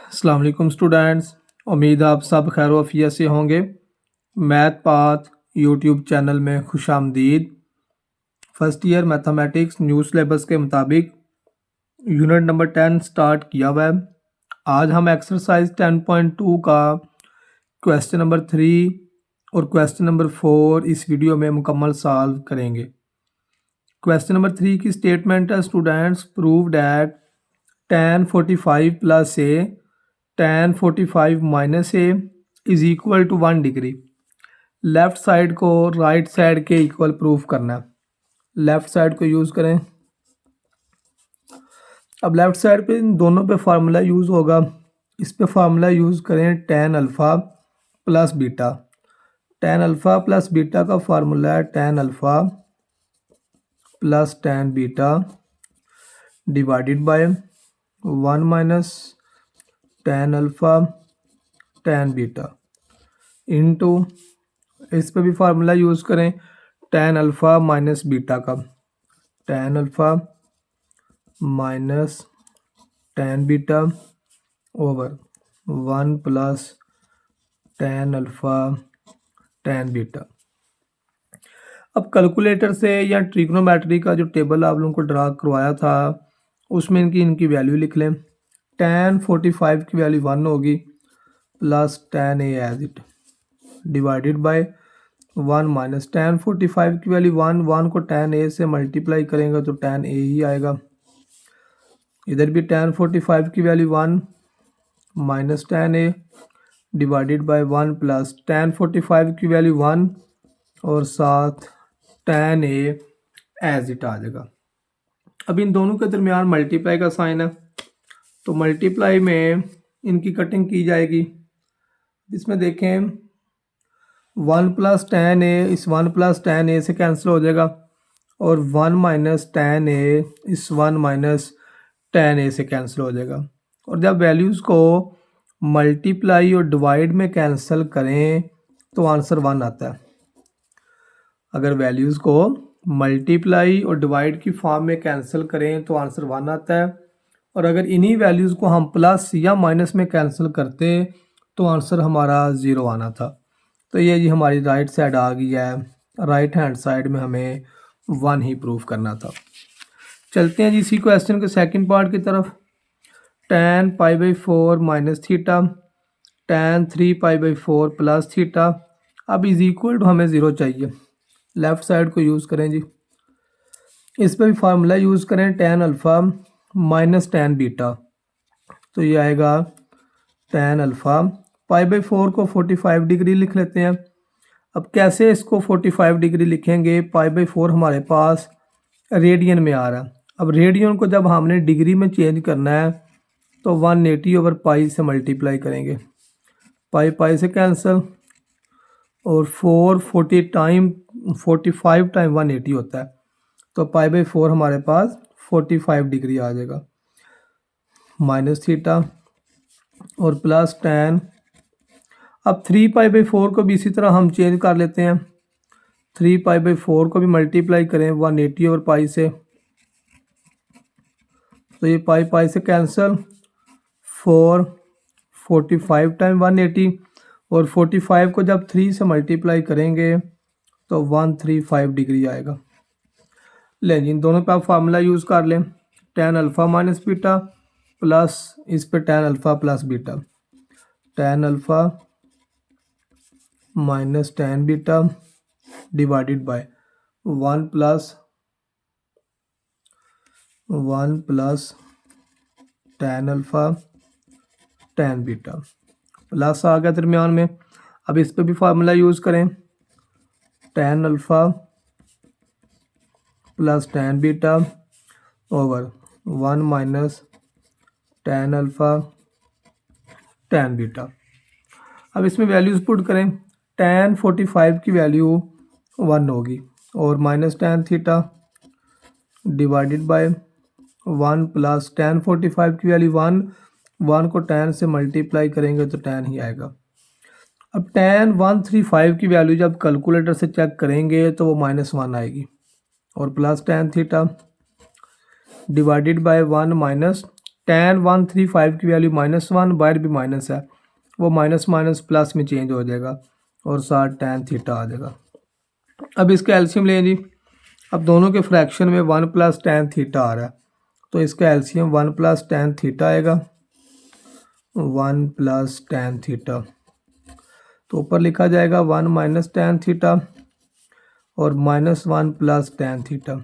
अस्सलाम वालेकुम स्टूडेंट्स। उम्मीद आप सब खैर वफ़ियत से होंगे। मैथ पाथ यूट्यूब चैनल में खुशामदीद। First year mathematics new syllabus के मुताबिक यूनिट नंबर 10 स्टार्ट किया हुआ है। आज हम एक्सरसाइज 10.2 का क्वेश्चन नंबर 3 और क्वेश्चन नंबर 4 इस वीडियो में मुकम्मल सॉल्व करेंगे। क्वेश्चन नंबर 3 की स्टेटमेंट है students, prove that tan 45 plus A tan 45 minus A is equal to 1 degree. Left side को राइट साइड के इक्वल प्रूफ करना है। लेफ़्ट साइड को यूज़ करें। अब लेफ़्ट साइड पे इन दोनों पे फार्मूला यूज़ होगा। इस पे फार्मूला यूज़ करें tan alpha plus beta. tan alpha plus beta का फार्मूला है tan alpha plus tan beta divided by 1 minus tan alpha tan beta into, इस पे भी फार्मूला यूज़ करें tan अल्फ़ा माइनस बीटा का। tan alpha minus tan beta over 1 plus tan alpha tan beta. अब calculator से या trigonometry का जो टेबल आप लोगों को ड्रा करवाया था उसमें इनकी वैल्यू लिख लें। tan 45 की वैल्यू 1 होगी plus tan A as it divided by 1 minus tan 45 की वैल्यू 1 को tan ए से मल्टीप्लाई करेंगे तो tan ए ही आएगा। इधर भी tan 45 की value 1 minus tan A divided by 1 plus tan 45 की वैल्यू 1 और साथ tan ए एज इट आ जाएगा। अब इन दोनों के दरमियान मल्टीप्लाई का साइन है तो मल्टीप्लाई में इनकी कटिंग की जाएगी। इसमें देखें 1 प्लस tan ए इस 1 प्लस tan ए से कैंसिल हो जाएगा और 1 माइनस tan ए इस 1 माइनस tan ए से कैंसिल हो जाएगा। और जब वैल्यूज़ को मल्टीप्लाई और डिवाइड में कैंसिल करें तो आंसर 1 आता है। अगर वैल्यूज़ को मल्टीप्लाई और डिवाइड की फॉर्म में कैंसिल करें तो आंसर 1 आता है। और अगर इन्हीं वैल्यूज़ को हम प्लस या माइनस में कैंसिल करते तो आंसर हमारा 0 आना था। तो ये जी हमारी राइट साइड आ गई है। राइट हैंड साइड में हमें 1 ही प्रूफ करना था। चलते हैं जी इसी क्वेश्चन के सेकंड पार्ट की तरफ। tan π/4 minus theta tan 3π/4 plus theta. अब इज इक्वल टू हमें 0 चाहिए। लेफ़्ट साइड को यूज़ करें जी। इस पर भी फार्मूला यूज़ करें tan alpha minus tan beta तो ये आएगा tan अल्फ़ा π/4 को 45 डिग्री लिख लेते हैं। अब कैसे इसको 45 डिग्री लिखेंगे? π/4 हमारे पास रेडियन में आ रहा है। अब रेडियन को जब हमने डिग्री में चेंज करना है तो 180 ओवर पाई से मल्टीप्लाई करेंगे। पाई से कैंसिल और 45 टाइम 180 होता है तो π/4 हमारे पास 45 डिग्री आ जाएगा। माइनस थीटा और प्लस tan। अब 3π/4 को भी इसी तरह हम चेंज कर लेते हैं। 3π/4 को भी मल्टीप्लाई करें 180 ओवर पाई से तो ये पाई से कैंसिल 45 टाइम 180 और 45 को जब 3 से मल्टीप्लाई करेंगे तो 135 डिग्री आएगा। लें इन दोनों पे आप फार्मूला यूज़ कर लें tan alpha minus beta plus इस पे tan alpha plus beta. tan alpha minus tan beta divided by 1 plus tan alpha tan beta plus आ गया दरमियान में। अब इस पे भी फार्मूला यूज़ करें tan alpha plus tan beta over 1 minus tan alpha tan beta. अब इसमें वैल्यूज़ पुट करें। tan 45 की वैल्यू 1 होगी और minus tan theta divided by 1 plus tan 45 की वैल्यू 1 को tan से मल्टीप्लाई करेंगे तो tan ही आएगा। अब tan 135 की वैल्यू जब कैलकुलेटर से चेक करेंगे तो वो -1 आएगी और plus tan theta divided by 1 minus tan 135 की वैल्यू -1, बाहर भी माइनस है, वो माइनस माइनस प्लस में चेंज हो जाएगा और साथ tan थीटा आ जाएगा। अब इसका एलसीएम लें जी। अब दोनों के फ्रैक्शन में 1 + tan थीटा आ रहा है, तो इसका एलसीएम 1 + tan थीटा आएगा, 1 + tan थीटा। तो ऊपर लिखा जाएगा 1 - tan थीटा और -1 + tan थीटा।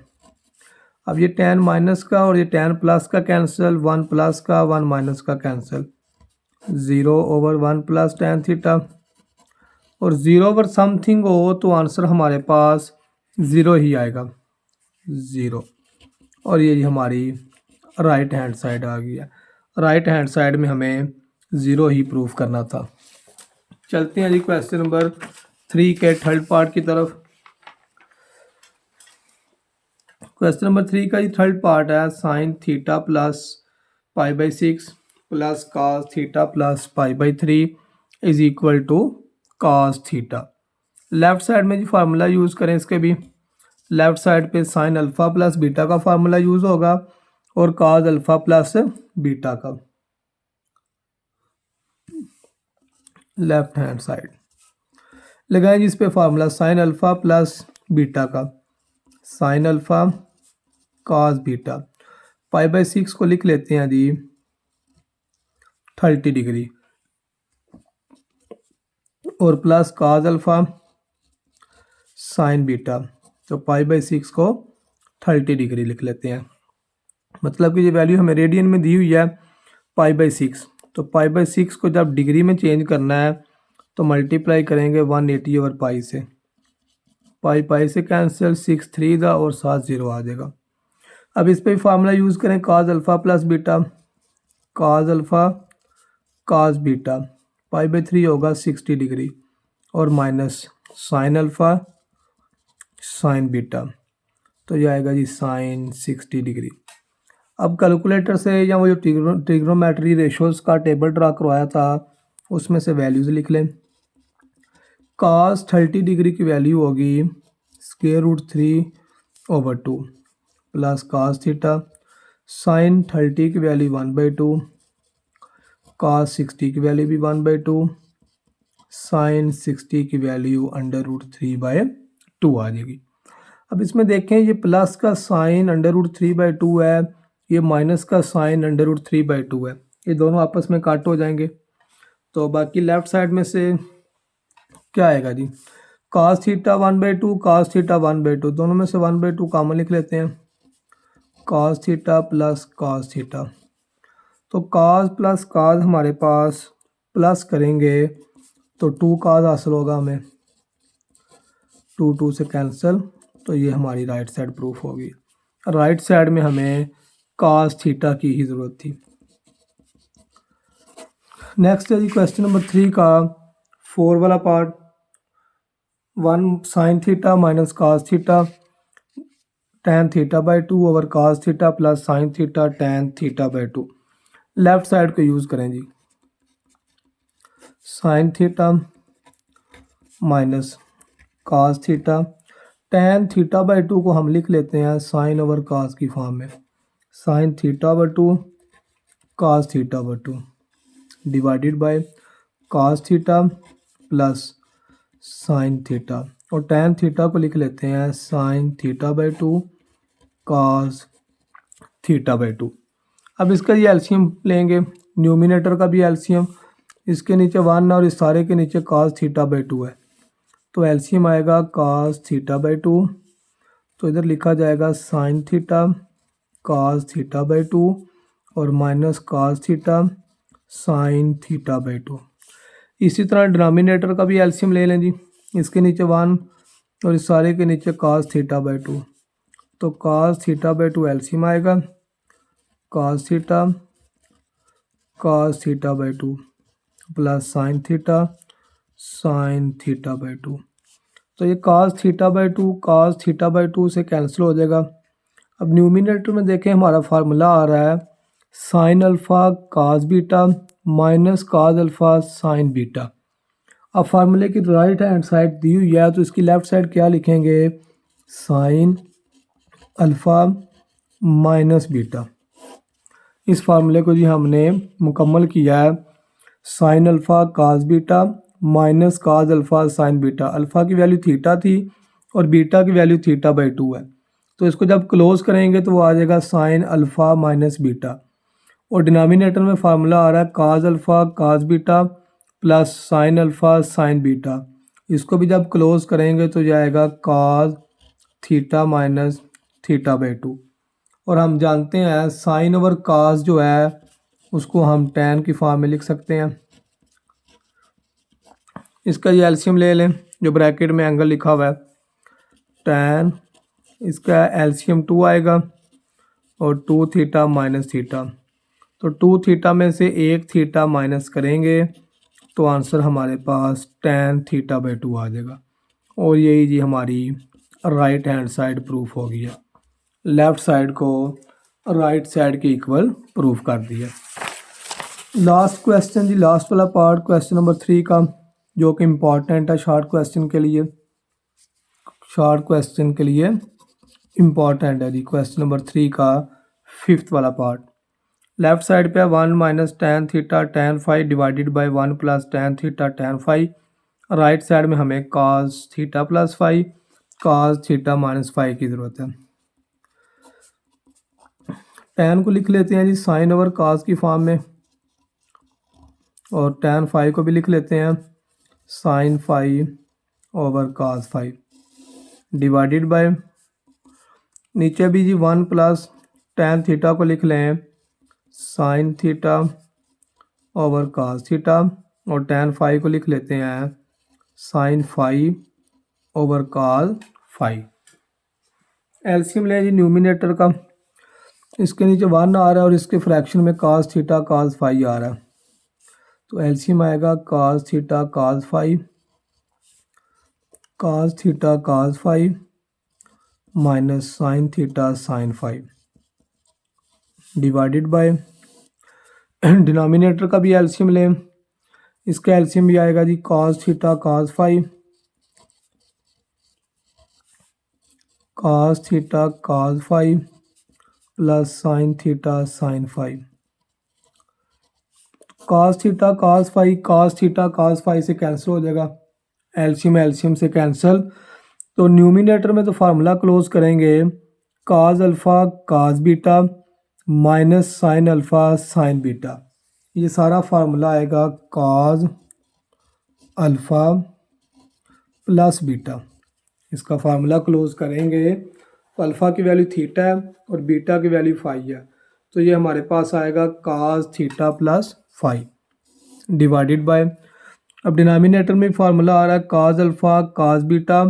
अब ये tan माइनस का और ये tan प्लस का कैंसिल, 1 प्लस का 1 माइनस का कैंसिल, 0/1 + tan थीटा। और 0 समथिंग हो तो आंसर हमारे पास 0 ही आएगा, 0। और ये हमारी राइट हैंड साइड आ गई है। राइट हैंड साइड में हमें 0 ही प्रूफ करना था। चलते हैं जी क्वेश्चन नंबर 3 के थर्ड पार्ट की तरफ। क्वेश्चन नंबर 3 का ये थर्ड पार्ट है, sin theta + π/6 + cos theta + π/3 = cos theta. Left side में जी फार्मूला यूज़ करें इसके भी। लेफ्ट साइड पे sin अल्फ़ा + बीटा का फार्मूला यूज़ होगा और cos अल्फ़ा + बीटा का। लेफ्ट हैंड साइड लगाएं जी इस पे फार्मूला sin अल्फ़ा + बीटा का, sin अल्फ़ा cos बीटा, π/6 को लिख लेते हैं जी 30 डिग्री और plus cos alpha sin beta, तो π/6 को 30 डिग्री लिख लेते हैं। मतलब कि ये वैल्यू हमें रेडियन में दी हुई है π/6, तो π/6 को जब डिग्री में चेंज करना है तो मल्टीप्लाई करेंगे 180/π से, पाई से कैंसिल, 6 3 दा और 7 0 आ जाएगा। अब इस पर फार्मूला यूज़ करें cos alpha + beta, cos alpha cos beta, π/3 होगा 60 डिग्री और minus sin alpha sin beta, तो ये आएगा जी sin 60 डिग्री। अब कैलकुलेटर से या वो जो ट्रिग्नोमेट्री रेशोज़ का टेबल ड्रा करवाया था उसमें से वैल्यूज़ लिख लें। cos 30 डिग्री की वैल्यू होगी √3/2 प्लस cos थीटा, sin 30 की वैल्यू 1/2, cos 60 की वैल्यू भी 1/2, sin 60 की वैल्यू √3/2 आ जाएगी। अब इसमें देखें ये प्लस का साइन √3/2 है, ये माइनस का साइन √3/2 है, ये दोनों आपस में काट हो जाएंगे। तो बाकी लेफ्ट साइड में से क्या आएगा जी, cos थीटा 1/2, cos थीटा 1/2, दोनों में से 1/2 कॉमन लिख लेते हैं, cos थीटा + cos थीटा। तो cos + cos हमारे पास प्लस करेंगे तो 2 cos हासिल होगा हमें, 2 2 से कैंसिल, तो ये हमारी राइट साइड प्रूफ होगी। राइट साइड में हमें cos थीटा की ही ज़रूरत थी। नेक्स्ट है जी क्वेश्चन नंबर 3 का 4 वाला part, 1 sin theta - cos theta tan θ/2 over cos theta + sin theta tan θ/2। Left side को यूज़ करें जी, sin theta - cos theta, tan θ/2 को हम लिख लेते हैं sin ओवर cos की फॉर्म में, sin θ/2 cos θ/2 divided by cos theta + sin theta, और tan थीटा को लिख लेते हैं sin θ/2 cos θ/2। अब इसका ये एलसीएम लेंगे, न्यूमिनेटर का भी एलसीएम, इसके नीचे 1 और इस सारे के नीचे cos θ/2 है, तो एलसीएम आएगा cos θ/2, तो इधर लिखा जाएगा sin थीटा cos θ/2 और माइनस cos थीटा sin θ/2। इसी तरह डिनोमिनेटर का भी एलसीएम ले लें जी, इसके नीचे 1 और इस सारे के नीचे cos θ/2, तो cos θ/2 एलसीएम आएगा cos theta cos θ/2 plus sin theta sin θ/2, तो ये cos θ/2 से कैंसिल हो जाएगा। अब न्यूमिनेटर में देखें हमारा फार्मूला आ रहा है sin alpha cos beta minus cos alpha sin beta. अब फार्मूले की राइट हैंड साइड दी हुई है तो इसकी लेफ़्ट साइड क्या लिखेंगे, sin अल्फ़ा माइनस बीटा, इस फार्मूले को जी हमने मुकम्मल किया है। Sine alpha cos beta minus काज अल्फ़ा साइन बीटा। अल्फ़ा की वैल्यू थीटा थी और बीटा की वैल्यू थीटा बाई 2 है। तो इसको जब क्लोज करेंगे तो वो आ जाएगा साइन अल्फ़ा माइनस बीटा, और डिनोमिनेटर में फार्मूला आ रहा है cos alpha cos beta plus sine alpha sine beta. इसको भी जब क्लोज करेंगे तो जाएगा काज थीटा माइनस थीटा बाई 2। और हम जानते हैं साइन ओवर काज जो है उसको हम टैन की फॉर्म में लिख सकते हैं। इसका ये एलसीएम ले लें, जो ब्रैकेट में एंगल लिखा हुआ है टैन, इसका एलसीएम 2 आएगा और 2 थीटा माइनस थीटा। तो 2 थीटा में से 1 थीटा माइनस करेंगे तो आंसर हमारे पास टैन थीटा बाई 2 आ जाएगा। और यही जी हमारी राइट हैंड साइड प्रूफ हो गया। लेफ़्ट साइड को राइट साइड के इक्वल प्रूफ कर दिया। लास्ट क्वेश्चन जी, लास्ट वाला पार्ट क्वेश्चन नंबर 3 का, जो कि इम्पॉर्टेंट है शॉर्ट क्वेश्चन के लिए। शॉर्ट क्वेश्चन के लिए इम्पॉर्टेंट है जी क्वेश्चन नंबर 3 का 5th वाला पार्ट। लेफ्ट साइड पे 1 minus tan theta tan phi divided by 1 plus tan theta tan phi. Right side में हमें cos theta plus phi cos theta minus phi की ज़रूरत है। टैन को लिख लेते हैं जी साइन ओवर काज की फॉर्म में, और टैन फाई को भी लिख लेते हैं sine phi over cos phi divided by, नीचे भी जी 1 प्लस टैन थीटा को लिख लें साइन थीटा ओवर काज थीटा, और टैन फाई को लिख लेते हैं sine phi over cos phi. LCM ले जी न्यूमिनेटर का, इसके नीचे 1 आ रहा है और इसके फ्रैक्शन में काज थीटा काज फाई आ रहा है। तो एलसीएम आएगा cos theta cos phi cos theta cos phi minus sine theta sine phi divided by, denominator का भी एलसीएम लें, इसका एलसीएम भी आएगा जी cos theta cos phi cos theta cos phi plus sine theta sine phi. Cos theta cos phi cos theta cos phi से cancel हो जाएगा, एलसीएम एलसीएम से कैंसिल। तो न्यूमिनेटर में तो फार्मूला क्लोज करेंगे cos alpha cos beta minus sine alpha sine beta. ये सारा फार्मूला आएगा काज अल्फ़ा प्लस बीटा। इसका फार्मूला क्लोज करेंगे तो अल्फ़ा की वैल्यू थीटा है और बीटा की वैल्यू फाई है, तो ये हमारे पास आएगा cos theta plus phi divided by, अब डिनोमिनेटर में फार्मूला आ रहा है cos alpha cos beta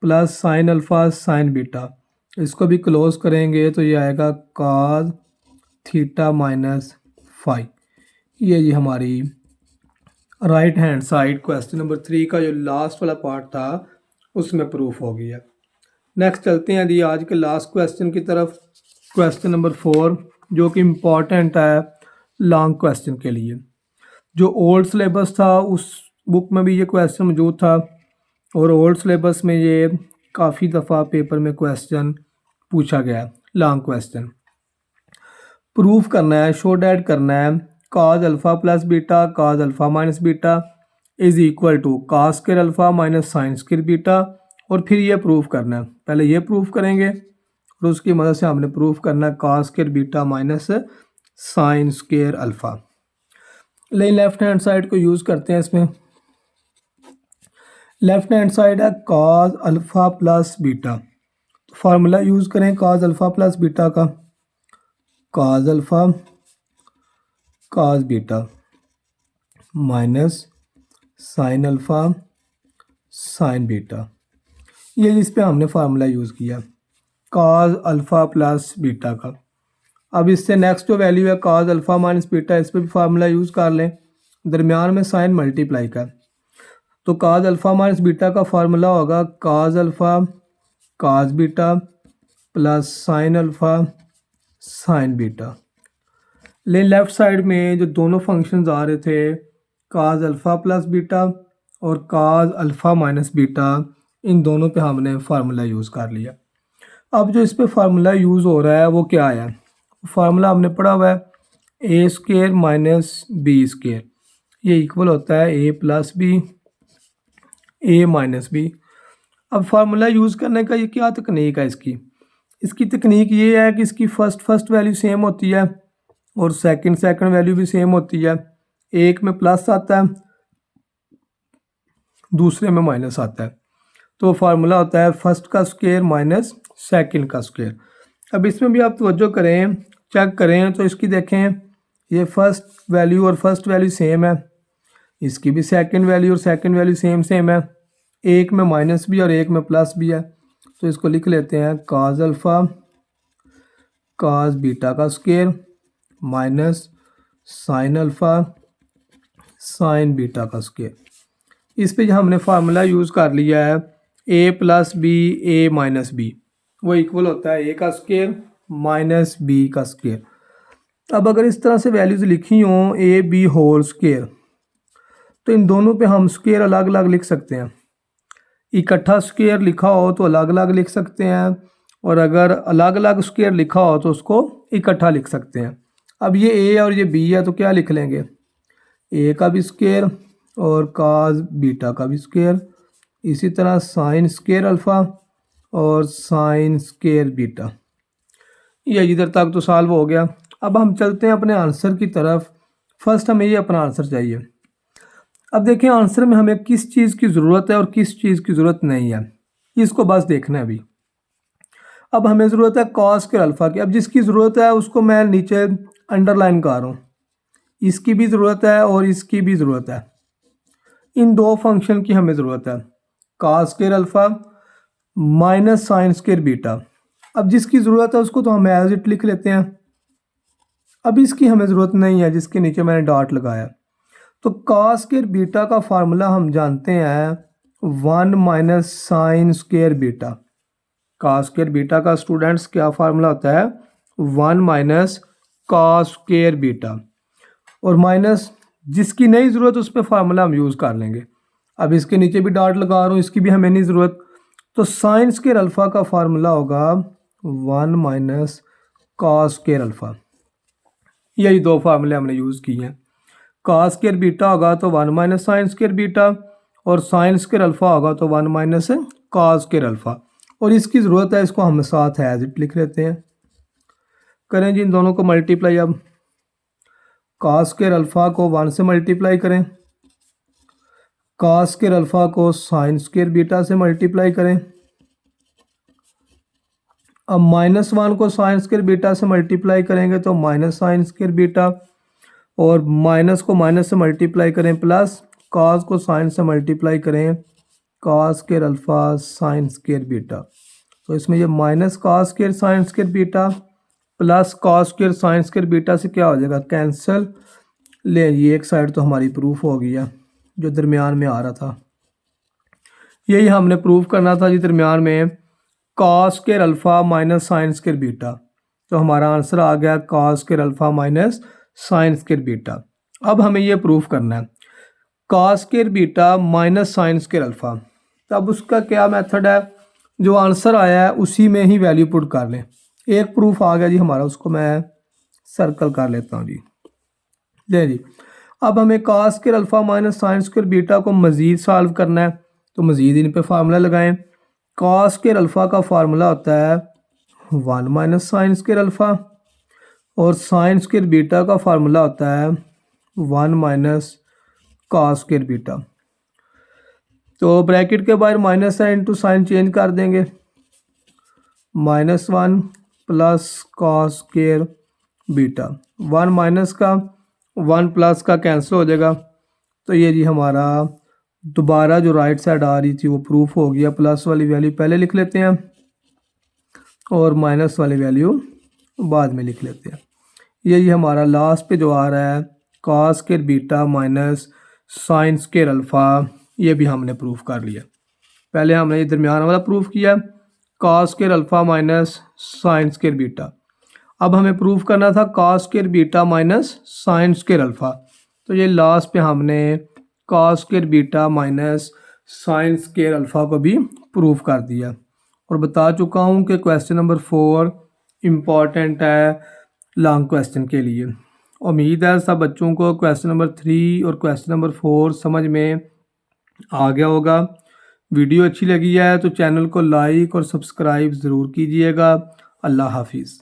plus sine alpha sine beta. इसको भी क्लोज करेंगे तो ये आएगा काज थीटा माइनस फाई। ये जी हमारी right hand side question number 3 का जो लास्ट वाला पार्ट था उसमें प्रूफ हो गया। नेक्स्ट चलते हैं जी आज के लास्ट क्वेश्चन की तरफ, क्वेश्चन नंबर 4, जो कि इम्पॉर्टेंट है लॉन्ग क्वेश्चन के लिए। जो ओल्ड सिलेबस था उस बुक में भी ये क्वेश्चन मौजूद था, और ओल्ड सिलेबस में ये काफ़ी दफ़ा पेपर में क्वेश्चन पूछा गया। लॉन्ग क्वेश्चन प्रूफ करना है, शो डैट करना है cos alpha plus beta cos alpha minus beta is equal to cos square alpha minus sine square beta, और फिर ये प्रूफ करना है। पहले ये प्रूफ करेंगे और उसकी मदद से हमने प्रूफ करना है cos square beta minus sine square alpha. लेकिन लेफ्ट हैंड साइड को यूज़ करते हैं इसमें। लेफ्ट हैंड साइड है cos alpha plus beta, formula use करें काज अल्फ़ा प्लस बीटा का, cos alpha cos beta minus sine alpha sine beta. ये इस पे हमने फार्मूला यूज़ किया काज अल्फ़ा प्लस बीटा का। अब इससे नेक्स्ट जो वैल्यू है काज अल्फ़ा माइनस बीटा, इस पर भी फार्मूला यूज़ कर लें, दरमियान में साइन मल्टीप्लाई का। तो काज अल्फ़ा माइनस बीटा का फार्मूला होगा काज alpha cos beta plus sine alpha sine beta. लेकिन लेफ़्ट साइड में जो दोनों फंक्शंस आ रहे थे काज अल्फ़ा प्लस बीटा और काज अल्फ़ा माइनस बीटा, इन दोनों पे हमने फार्मूला यूज़ कर लिया। अब जो इस पे फार्मूला यूज़ हो रहा है वो क्या है, फार्मूला हमने पढ़ा हुआ है ए स्क्वायर माइनस बी स्क्वायर, ये इक्वल होता है ए प्लस बी ए माइनस बी। अब फार्मूला यूज़ करने का ये क्या तकनीक है इसकी तकनीक ये है कि इसकी फर्स्ट वैल्यू सेम होती है और सेकंड वैल्यू भी सेम होती है। एक में प्लस आता है, दूसरे में माइनस आता है, तो फार्मूला होता है फर्स्ट का स्क्वायर माइनस सेकंड का स्क्वायर। अब इसमें भी आप तवज्जो करें, चेक करें तो इसकी देखें, ये फर्स्ट वैल्यू और फर्स्ट वैल्यू सेम है, इसकी भी सेकंड वैल्यू और सेकंड वैल्यू सेम है, एक में माइनस भी और एक में प्लस भी है। तो इसको लिख लेते हैं काज अल्फ़ा काज बीटा का square minus sine alpha sine beta का स्क्वायर। इस पे हमने फार्मूला यूज़ कर लिया है ए प्लस बी ए माइनस बी, वो इक्वल होता है ए का स्क्वायर माइनस बी का स्क्वायर। अब अगर इस तरह से वैल्यूज़ लिखी हों ए बी होल स्क्वायर, तो इन दोनों पे हम स्क्वायर अलग अलग लिख सकते हैं। इकट्ठा स्क्वायर लिखा हो तो अलग अलग लिख सकते हैं, और अगर अलग अलग स्क्वायर लिखा हो तो उसको इकट्ठा लिख सकते हैं। अब ये ए और ये बी है तो क्या लिख लेंगे, ए का भी स्क्वायर और काज बीटा का भी स्क्वायर, इसी तरह साइन स्क्वायर अल्फ़ा और साइन स्क्वायर बीटा। ये इधर तक तो सॉल्व हो गया। अब हम चलते हैं अपने आंसर की तरफ। फर्स्ट हमें ये अपना आंसर चाहिए। अब देखें आंसर में हमें किस चीज़ की ज़रूरत है और किस चीज़ की ज़रूरत नहीं है, इसको बस देखना है अभी। अब हमें ज़रूरत है कॉस के अल्फ़ा की। अब जिसकी ज़रूरत है उसको मैं नीचे अंडरलाइन कर रहा हूँ, इसकी भी ज़रूरत है और इसकी भी ज़रूरत है। इन दो फंक्शन की हमें ज़रूरत है, cos square alpha minus sine square beta. अब जिसकी ज़रूरत है उसको तो हम एज इट लिख लेते हैं। अब इसकी हमें ज़रूरत नहीं है, जिसके नीचे मैंने डॉट लगाया। तो कॉस स्क्वायर बीटा का फार्मूला हम जानते हैं 1 minus sine square beta. Cos square beta का स्टूडेंट्स क्या फार्मूला होता है, 1 माइनस कॉस स्क्वायर बीटा, और माइनस जिसकी नहीं ज़रूरत उस पर फार्मूला हम यूज़ कर लेंगे। अब इसके नीचे भी डॉट लगा रहा हूँ, इसकी भी हमें नहीं ज़रूरत, तो साइन स्क्वायर अल्फ़ा का फार्मूला होगा 1 माइनस कॉस स्क्वायर अल्फ़ा। यही दो फार्मूले हमने यूज़ किए हैं। कॉस स्क्वायर बीटा होगा तो 1 माइनस साइन स्क्वायर बीटा, और साइन स्क्वायर अल्फ़ा होगा तो 1 माइनस कॉस स्क्वायर अल्फ़ा। और इसकी ज़रूरत है, इसको हम साथ एज इट लिख लेते हैं। करें जी इन दोनों को मल्टीप्लाई। अब कॉस स्क्वायर अल्फ़ा को 1 से मल्टीप्लाई करें, कॉस स्क्वायर अल्फ़ा को साइन स्क्वायर बीटा से मल्टीप्लाई करें। अब -1 को साइन स्क्वायर बीटा से मल्टीप्लाई करेंगे तो माइनस साइन स्क्वायर बीटा, और माइनस को माइनस से मल्टीप्लाई करें प्लस, कॉस को साइन से मल्टीप्लाई करें cos square alpha sine square beta. तो इसमें ये minus cos square sine square beta plus cos square sine square beta से क्या हो जाएगा, कैंसिल। ले ये एक साइड तो हमारी प्रूफ हो गई है जो दरमियान में आ रहा था, यही हमने प्रूफ करना था जी दरमियान में cos square alpha minus sine square beta. तो हमारा आंसर आ गया cos square alpha minus sine square beta. अब हमें ये प्रूफ करना है cos square beta minus sine square alpha. तब उसका क्या मेथड है, जो आंसर आया है उसी में ही वैल्यू पुट कर लें। एक प्रूफ आ गया जी हमारा, उसको मैं सर्कल कर लेता हूँ जी। ले जी, अब हमें cos square alpha minus sine square beta को मज़ीद सॉल्व करना है, तो मज़ीद इन पे फार्मूला लगाएं। कॉस स्क्वायर अल्फ़ा का फार्मूला होता है 1 माइनस साइन स्क्वायर अल्फ़ा, और साइन स्क्वायर बीटा का फार्मूला होता है 1 माइनस कॉस स्क्वायर बीटा। तो ब्रैकेट के बाहर माइनस है, इंटू साइन चेंज कर देंगे, -1 plus cos square beta. 1 minus का 1 प्लस का कैंसिल हो जाएगा। तो ये जी हमारा दोबारा जो राइट साइड आ रही थी वो प्रूफ हो गया। प्लस वाली वैल्यू पहले लिख लेते हैं और माइनस वाली वैल्यू बाद में लिख लेते हैं। ये हमारा लास्ट पे जो आ रहा है cos square beta minus sine square alpha, ये भी हमने प्रूफ कर लिया। पहले हमने ये दरमियान वाला प्रूफ किया cos square alpha minus sine square beta. अब हमें प्रूफ करना था cos square beta minus sine square alpha. तो ये लास्ट पे हमने cos square beta minus sine square alpha को भी प्रूफ कर दिया, और बता चुका हूँ कि क्वेश्चन नंबर 4 इम्पॉर्टेंट है लॉन्ग क्वेश्चन के लिए। उम्मीद है सब बच्चों को क्वेश्चन नंबर 3 और क्वेश्चन नंबर 4 समझ में आ गया होगा। वीडियो अच्छी लगी है तो चैनल को लाइक और सब्सक्राइब ज़रूर कीजिएगा। अल्लाह हाफिज़।